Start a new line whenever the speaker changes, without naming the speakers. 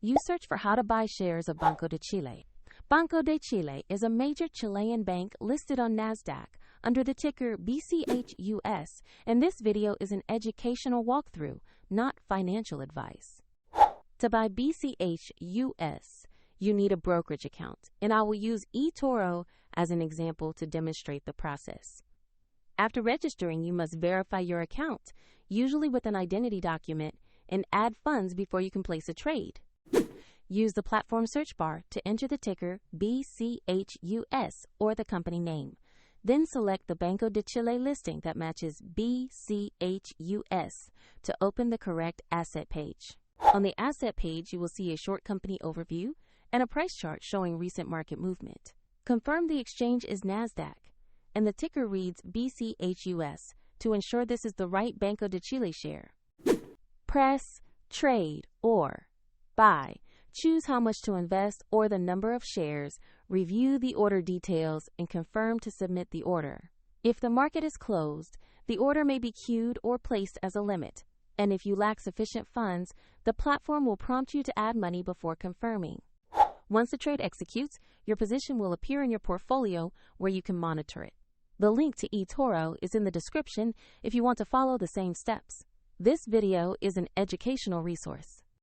You search for how to buy shares of Banco de Chile. Banco de Chile is a major Chilean bank listed on NASDAQ under the ticker BCHUS, and this video is an educational walkthrough, not financial advice. To buy BCHUS, you need a brokerage account, and I will use eToro as an example to demonstrate the process. After registering, you must verify your account, usually with an identity document, and add funds before you can place a trade. Use the platform search bar to enter the ticker BCHUS or the company name. Then select the Banco de Chile listing that matches BCHUS to open the correct asset page. On the asset page, you will see a short company overview and a price chart showing recent market movement. Confirm the exchange is NASDAQ, and the ticker reads BCHUS to ensure this is the right Banco de Chile share. Press Trade or Buy. Choose how much to invest or the number of shares, review the order details, and confirm to submit the order. If the market is closed, the order may be queued or placed as a limit, and if you lack sufficient funds, the platform will prompt you to add money before confirming. Once the trade executes, your position will appear in your portfolio where you can monitor it. The link to eToro is in the description if you want to follow the same steps. This video is an educational resource.